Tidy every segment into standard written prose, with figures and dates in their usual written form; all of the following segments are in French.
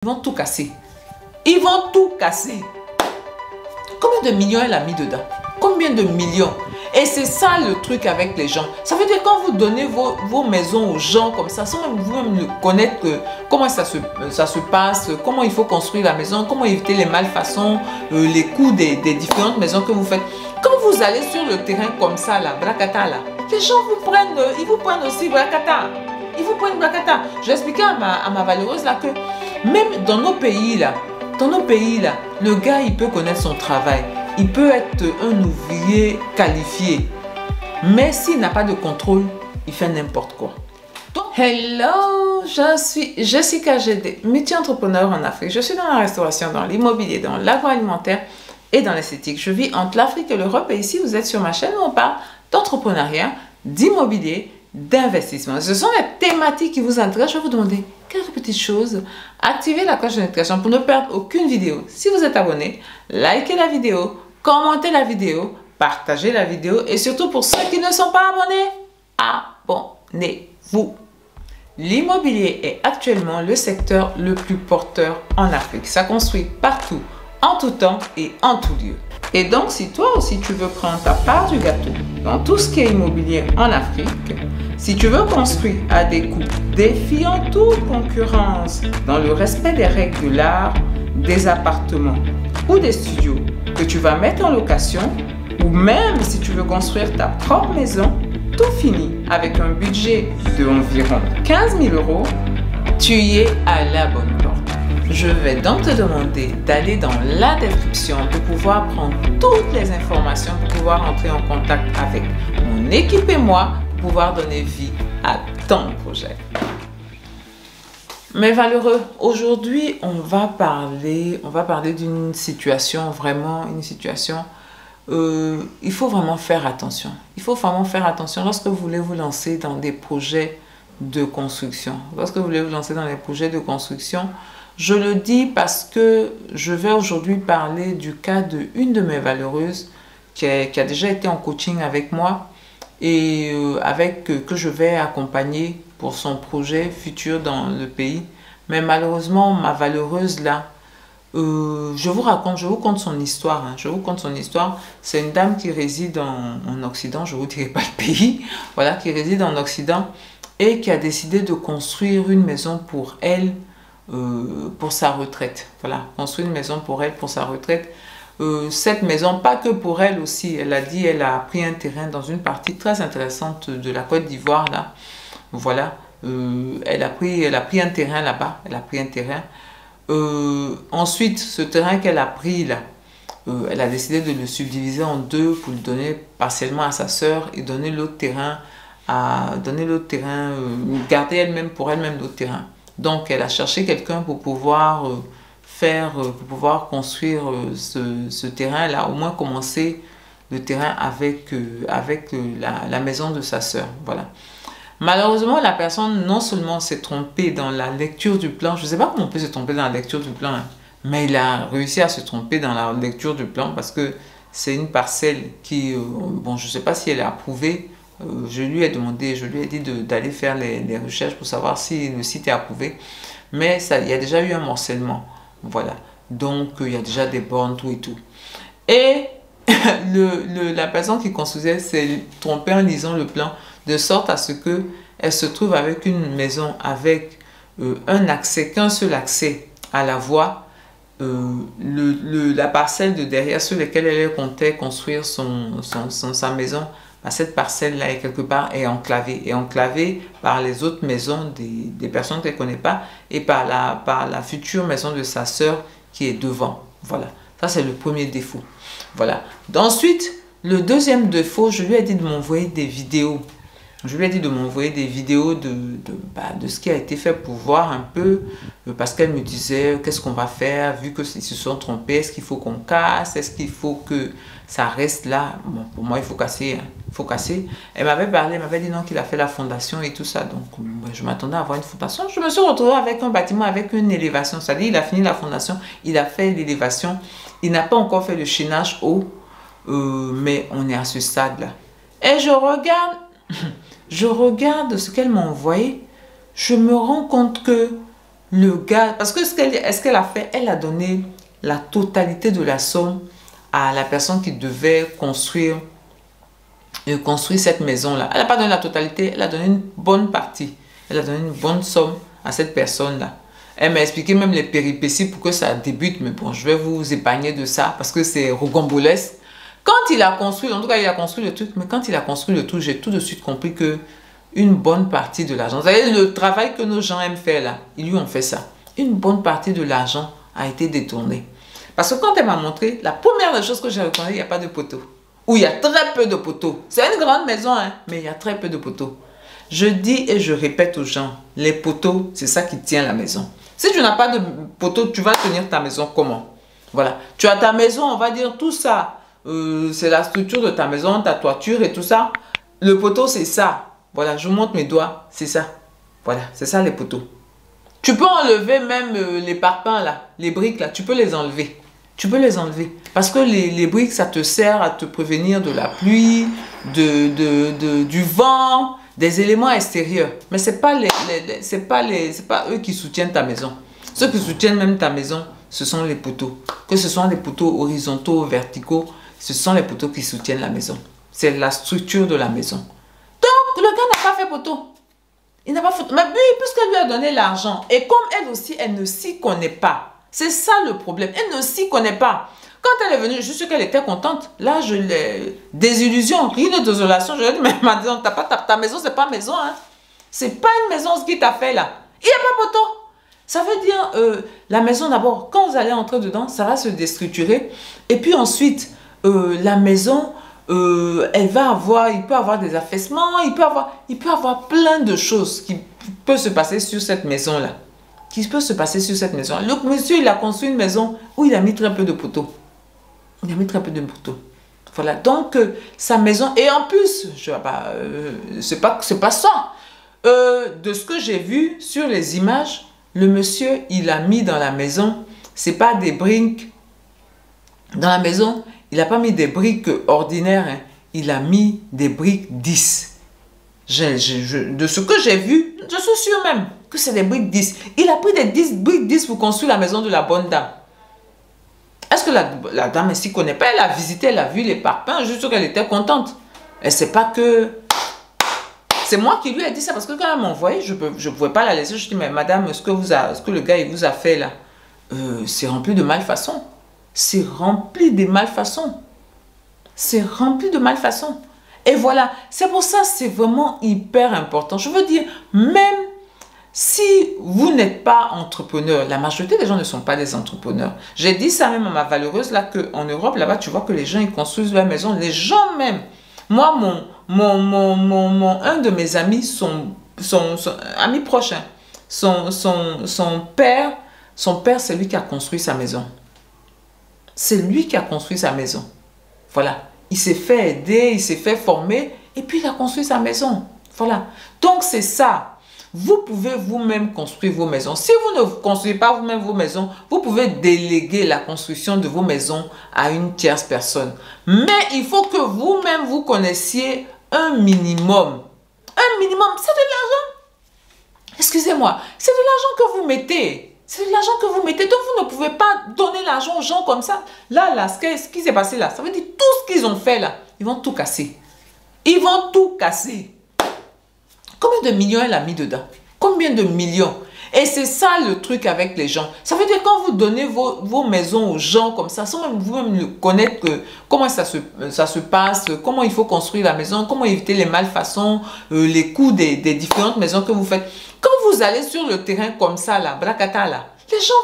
Ils vont tout casser. Ils vont tout casser. Combien de millions elle a mis dedans? Combien de millions? Et c'est ça le truc avec les gens. Ça veut dire quand vous donnez vos maisons aux gens comme ça, sans même vous-même connaître comment ça se passe, comment il faut construire la maison, comment éviter les malfaçons, les coûts des différentes maisons que vous faites. Quand vous allez sur le terrain comme ça, là, bracata, là, les gens ils vous prennent aussi bracata. Ils vous prennent bracata. Je vais expliquer à ma valeureuse là que même dans nos pays là, le gars il peut connaître son travail. Il peut être un ouvrier qualifié. Mais s'il n'a pas de contrôle, il fait n'importe quoi. Donc, hello, je suis Jessica GD, multi-entrepreneur en Afrique. Je suis dans la restauration, dans l'immobilier, dans l'agroalimentaire et dans l'esthétique. Je vis entre l'Afrique et l'Europe et ici vous êtes sur ma chaîne où on parle d'entrepreneuriat, d'immobilier, d'investissement. Ce sont les thématiques qui vous intéressent. Je vais vous demander quelques petites choses. Activez la cloche de notification pour ne perdre aucune vidéo. Si vous êtes abonné, likez la vidéo, commentez la vidéo, partagez la vidéo et surtout pour ceux qui ne sont pas abonnés, abonnez-vous. L'immobilier est actuellement le secteur le plus porteur en Afrique. Ça construit partout, en tout temps et en tout lieu. Et donc, si toi aussi tu veux prendre ta part du gâteau dans tout ce qui est immobilier en Afrique, si tu veux construire à des coûts défiant toute concurrence dans le respect des règles de l'art, des appartements ou des studios que tu vas mettre en location, ou même si tu veux construire ta propre maison, tout fini avec un budget de environ 15 000 €, tu y es à la bonne porte. Je vais donc te demander d'aller dans la description pour pouvoir prendre toutes les informations, pour pouvoir entrer en contact avec mon équipe et moi, pour pouvoir donner vie à ton projet. Mes valeureux, aujourd'hui, on va parler d'une situation, vraiment une situation, il faut vraiment faire attention. Il faut vraiment faire attention lorsque vous voulez vous lancer dans des projets de construction. Lorsque vous voulez vous lancer dans les projets de construction, je le dis parce que je vais aujourd'hui parler du cas d'une de mes valeureuses qui a déjà été en coaching avec moi et que je vais accompagner pour son projet futur dans le pays. Mais malheureusement, ma valeureuse là, je vous conte son histoire. Je vous conte son histoire. C'est une dame qui réside en Occident, je ne vous dirai pas le pays, voilà, qui réside en Occident et qui a décidé de construire une maison pour elle, pour sa retraite. Voilà, construire une maison pour elle, pour sa retraite. Cette maison, pas que pour elle aussi, elle a dit, elle a pris un terrain dans une partie très intéressante de la Côte d'Ivoire, là. Voilà, elle a pris un terrain là-bas, elle a pris un terrain. Ensuite, ce terrain qu'elle a pris là, elle a décidé de le subdiviser en deux pour le donner partiellement à sa sœur et donner l'autre terrain, garder elle-même pour elle-même l'autre terrain. Donc, elle a cherché quelqu'un pour pouvoir construire ce terrain-là, au moins commencer le terrain avec la maison de sa sœur. Voilà. Malheureusement, la personne non seulement s'est trompée dans la lecture du plan, je ne sais pas comment on peut se tromper dans la lecture du plan, hein, mais il a réussi à se tromper dans la lecture du plan parce que c'est une parcelle qui, bon, je ne sais pas si elle est approuvée. Je lui ai dit d'aller faire les recherches pour savoir si le site est approuvé. Mais il y a déjà eu un morcellement. Voilà. Donc, il y a déjà des bornes, tout et tout. Et la personne qui construisait s'est trompée en lisant le plan de sorte à ce qu'elle se trouve avec une maison avec un accès, qu'un seul accès à la voie. La parcelle de derrière sur laquelle elle comptait construire sa maison, cette parcelle-là est quelque part enclavée par les autres maisons des personnes qu'elle ne connaît pas et par la future maison de sa sœur qui est devant. Voilà, ça c'est le premier défaut. Voilà. Ensuite, le deuxième défaut, je lui ai dit de m'envoyer des vidéos. Je lui ai dit de m'envoyer des vidéos de ce qui a été fait pour voir un peu, parce qu'elle me disait qu'est-ce qu'on va faire vu qu'ils se sont trompés, est-ce qu'il faut qu'on casse, est-ce qu'il faut que ça reste là. Bon, pour moi il faut casser, hein. Il faut casser. Elle m'avait parlé, elle m'avait dit non qu'il a fait la fondation et tout ça, donc je m'attendais à avoir une fondation. Je me suis retrouvée avec un bâtiment avec une élévation, c'est-à-dire il a fini la fondation, il a fait l'élévation, il n'a pas encore fait le chaînage haut, mais on est à ce stade là. Et je regarde ce qu'elle m'a envoyé, je me rends compte que le gars, parce que ce qu'elle a fait, elle a donné la totalité de la somme à la personne qui devait construire cette maison-là. Elle n'a pas donné la totalité, elle a donné une bonne partie. Elle a donné une bonne somme à cette personne-là. Elle m'a expliqué même les péripéties pour que ça débute, mais bon, je vais vous épargner de ça parce que c'est rocambolesque. Quand il a construit, en tout cas, il a construit le truc, mais quand il a construit le truc, j'ai tout de suite compris que une bonne partie de l'argent, vous savez, le travail que nos gens aiment faire là, ils lui ont fait ça. Une bonne partie de l'argent a été détournée. Parce que quand elle m'a montré, la première des choses que j'ai reconnu, il n'y a pas de poteau. Ou il y a très peu de poteaux. C'est une grande maison, hein, mais il y a très peu de poteaux. Je dis et je répète aux gens, les poteaux, c'est ça qui tient la maison. Si tu n'as pas de poteau, tu vas tenir ta maison comment? Voilà. Tu as ta maison, on va dire tout ça. C'est la structure de ta maison, ta toiture et tout ça. Le poteau, c'est ça. Voilà, je vous montre mes doigts, c'est ça. Voilà, c'est ça les poteaux. Tu peux enlever même les parpaings là, les briques là, tu peux les enlever. Tu peux les enlever. Parce que les briques, ça te sert à te prévenir de la pluie, du vent, des éléments extérieurs. Mais ce n'est pas eux qui soutiennent ta maison. Ceux qui soutiennent même ta maison, ce sont les poteaux. Que ce soit des poteaux horizontaux, verticaux, ce sont les poteaux qui soutiennent la maison. C'est la structure de la maison. Donc, le gars n'a pas fait poteau. Il n'a pas fait... Mais lui, puisqu'elle lui a donné l'argent, et comme elle aussi, elle ne s'y connaît pas. C'est ça le problème. Elle ne s'y connaît pas. Quand elle est venue, je suis sûre qu'elle était contente. Là, je l'ai... Désillusion, rien de désolation. Je lui ai dit, mais madame, ta maison, c'est pas maison. Hein. C'est pas une maison ce qu'il t'a fait là. Il n'y a pas poteau. Ça veut dire, la maison d'abord, quand vous allez entrer dedans, ça va se déstructurer. Et puis ensuite, la maison... il peut avoir des affaissements, il peut avoir plein de choses qui peuvent se passer sur cette maison-là. Le monsieur, il a construit une maison où il a mis très peu de poteaux. Voilà, donc sa maison, et en plus, c'est pas ça. De ce que j'ai vu sur les images, le monsieur, il a mis dans la maison, c'est pas des briques. Dans la maison, il n'a pas mis des briques ordinaires, hein. Il a mis des briques 10. De ce que j'ai vu, je suis sûre même que c'est des briques 10. Il a pris des briques 10 pour construire la maison de la bonne dame. Est-ce que la dame ne s'y connaît pas? Elle a visité, elle a vu les parpaings, je suis sûre qu'elle était contente. Elle ne sait pas que... C'est moi qui lui ai dit ça parce que quand elle m'a envoyé, je ne pouvais pas la laisser. Je dis, mais madame, ce que le gars il vous a fait là, c'est rempli de malfaçon. C'est rempli de malfaçon. C'est rempli de malfaçon. Et voilà, c'est pour ça c'est vraiment hyper important. Je veux dire, même si vous n'êtes pas entrepreneur, la majorité des gens ne sont pas des entrepreneurs. J'ai dit ça même à ma valeureuse là, qu'en Europe, là-bas, tu vois que les gens ils construisent leur maison. Les gens même. Moi, un de mes amis, son ami proche, hein, son père, c'est lui qui a construit sa maison. C'est lui qui a construit sa maison. Voilà. Il s'est fait aider, il s'est fait former et puis il a construit sa maison. Voilà. Donc c'est ça. Vous pouvez vous-même construire vos maisons. Si vous ne construisez pas vous-même vos maisons, vous pouvez déléguer la construction de vos maisons à une tierce personne. Mais il faut que vous-même vous connaissiez un minimum. Un minimum, c'est de l'argent. Excusez-moi, c'est de l'argent que vous mettez. C'est de l'argent que vous mettez. Donc, vous ne pouvez pas donner l'argent aux gens comme ça. Là, ce qui s'est passé là, ça veut dire tout ce qu'ils ont fait là, ils vont tout casser. Ils vont tout casser. Combien de millions elle a mis dedans? Combien de millions? Et c'est ça le truc avec les gens. Ça veut dire quand vous donnez vos maisons aux gens comme ça, sans même vous-même connaître comment ça se passe, comment il faut construire la maison, comment éviter les malfaçons, les coûts des différentes maisons que vous faites. Quand vous allez sur le terrain comme ça, là, Brakata, là, les gens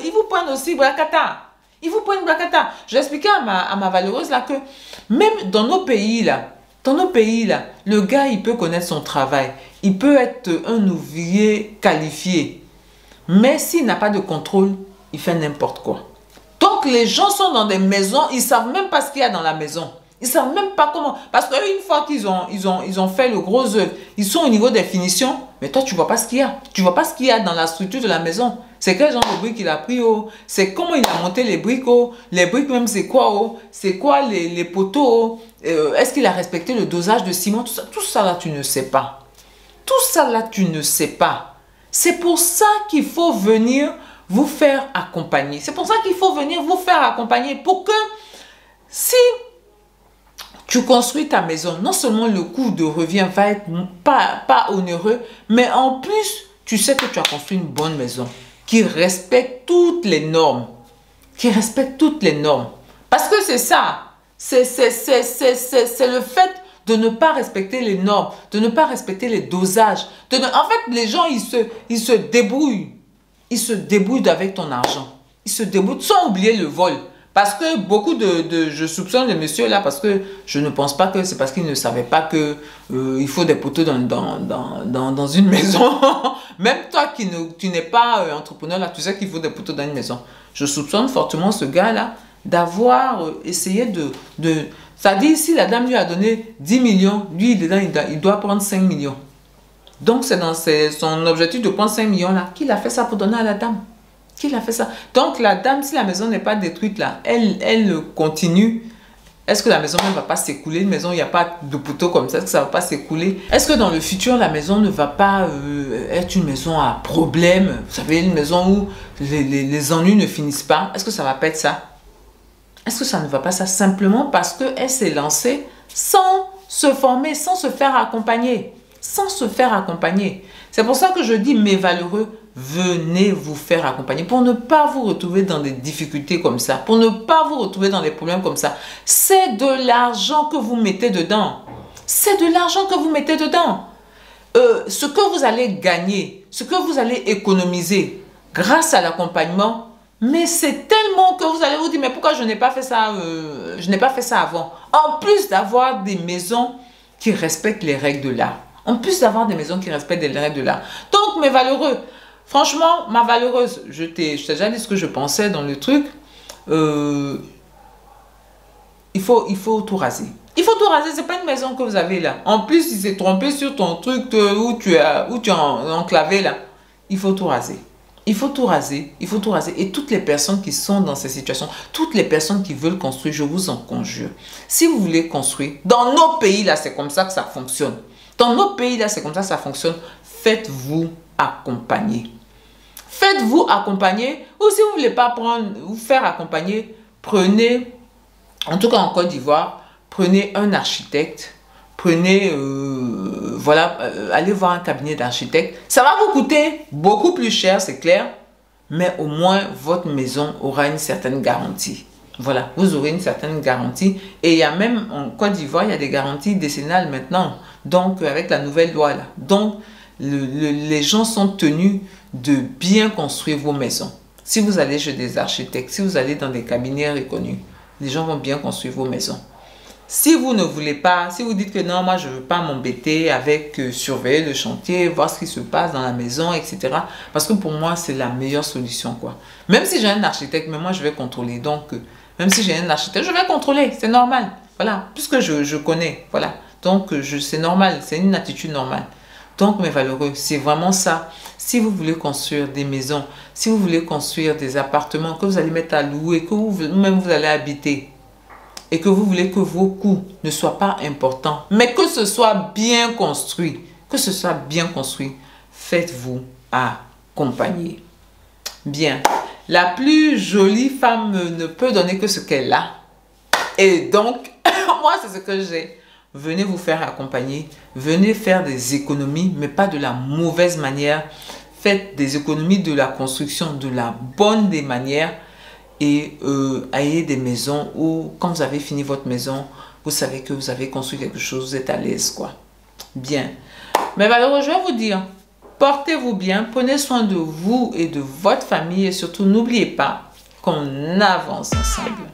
ils vous prennent aussi Brakata. Ils vous prennent Brakata. Je l'expliquais à ma valeureuse là que même dans nos pays là, le gars, il peut connaître son travail. Il peut être un ouvrier qualifié. Mais s'il n'a pas de contrôle, il fait n'importe quoi. Donc, les gens sont dans des maisons, ils ne savent même pas ce qu'il y a dans la maison. Ils ne savent même pas comment. Parce qu'une fois qu'ils ont fait le gros œuvre, ils sont au niveau des finitions. Mais toi, tu ne vois pas ce qu'il y a. Tu ne vois pas ce qu'il y a dans la structure de la maison. C'est quel genre de briques il a pris, oh. C'est comment il a monté les briques, oh. Les briques même, c'est quoi, oh. C'est quoi les poteaux, oh. Est-ce qu'il a respecté le dosage de ciment? Tout ça là, tu ne sais pas. Tout ça là, tu ne sais pas. C'est pour ça qu'il faut venir vous faire accompagner. C'est pour ça qu'il faut venir vous faire accompagner pour que si tu construis ta maison, non seulement le coût de revient va être pas onéreux, mais en plus, tu sais que tu as construit une bonne maison qui respecte toutes les normes. Qui respecte toutes les normes. Parce que c'est ça. C'est le fait de ne pas respecter les normes, de ne pas respecter les dosages. En fait, les gens, ils se débrouillent. Ils se débrouillent avec ton argent. Ils se débrouillent sans oublier le vol. Parce que beaucoup je soupçonne les messieurs là, parce que je ne pense pas que c'est parce qu'ils ne savaient pas que il faut des poteaux dans une maison. Même toi tu n'es pas entrepreneur là, tu sais qu'il faut des poteaux dans une maison. Je soupçonne fortement ce gars là d'avoir essayé ça dit, si la dame lui a donné 10 millions, lui dedans il doit prendre 5 millions. Donc c'est dans son objectif de prendre 5 millions là qu'il a fait ça pour donner à la dame. Qu'il a fait ça. Donc la dame, si la maison n'est pas détruite là, elle continue. Est-ce que la maison ne va pas s'écouler? Une maison, il n'y a pas de poteau comme ça, est-ce que ça ne va pas s'écouler? Est-ce que dans le futur, la maison ne va pas être une maison à problème? Vous savez, une maison où les ennuis ne finissent pas. Est-ce que ça ne va pas être ça? Est-ce que ça ne va pas ça? Simplement parce qu'elle s'est lancée sans se former, sans se faire accompagner. Sans se faire accompagner. C'est pour ça que je dis, mes valeureux, venez vous faire accompagner pour ne pas vous retrouver dans des difficultés comme ça, pour ne pas vous retrouver dans des problèmes comme ça. C'est de l'argent que vous mettez dedans. C'est de l'argent que vous mettez dedans. Ce que vous allez gagner, ce que vous allez économiser grâce à l'accompagnement, mais c'est tellement que vous allez vous dire, mais pourquoi je n'ai pas fait ça, je n'ai pas fait ça avant. En plus d'avoir des maisons qui respectent les règles de l'art. En plus d'avoir des maisons qui respectent les règles de l'art. Donc, mes valeureux, franchement, ma valeureuse, je t'ai déjà dit ce que je pensais dans le truc. Il faut tout raser. Il faut tout raser, c'est pas une maison que vous avez là. En plus, il s'est trompé sur ton truc où tu es enclavé là. Il faut tout raser. Il faut tout raser. Il faut tout raser. Et toutes les personnes qui sont dans ces situations, toutes les personnes qui veulent construire, je vous en conjure. Si vous voulez construire, dans nos pays là, c'est comme ça que ça fonctionne. Dans nos pays là, c'est comme ça que ça fonctionne. Faites-vous accompagner. Faites-vous accompagner. Ou si vous ne voulez pas vous faire accompagner, prenez, en tout cas en Côte d'Ivoire, prenez un architecte. Prenez, allez voir un cabinet d'architecte. Ça va vous coûter beaucoup plus cher, c'est clair. Mais au moins, votre maison aura une certaine garantie. Voilà, vous aurez une certaine garantie. Et il y a même en Côte d'Ivoire, il y a des garanties décennales maintenant. Donc, avec la nouvelle loi là. Donc, les gens sont tenus de bien construire vos maisons. Si vous allez chez des architectes, si vous allez dans des cabinets reconnus, les gens vont bien construire vos maisons. Si vous ne voulez pas, si vous dites que non, moi je ne veux pas m'embêter avec surveiller le chantier, voir ce qui se passe dans la maison, etc. Parce que pour moi, c'est la meilleure solution, quoi. Même si j'ai un architecte, mais moi je vais contrôler. Donc, même si j'ai un architecte, je vais contrôler. C'est normal. Voilà. Puisque je connais. Voilà. Donc, c'est normal. C'est une attitude normale. Donc, mes valeureux, c'est vraiment ça. Si vous voulez construire des maisons, si vous voulez construire des appartements que vous allez mettre à louer, que vous-même vous allez habiter, et que vous voulez que vos coûts ne soient pas importants, mais que ce soit bien construit, faites-vous accompagner. Bien, la plus jolie femme ne peut donner que ce qu'elle a. Et donc, moi, c'est ce que j'ai. Venez vous faire accompagner, venez faire des économies, mais pas de la mauvaise manière. Faites des économies de la construction, de la bonne des manières. Et ayez des maisons où, quand vous avez fini votre maison, vous savez que vous avez construit quelque chose, vous êtes à l'aise, quoi. Bien. Mais malheureusement, je vais vous dire, portez-vous bien, prenez soin de vous et de votre famille et surtout, n'oubliez pas qu'on avance ensemble.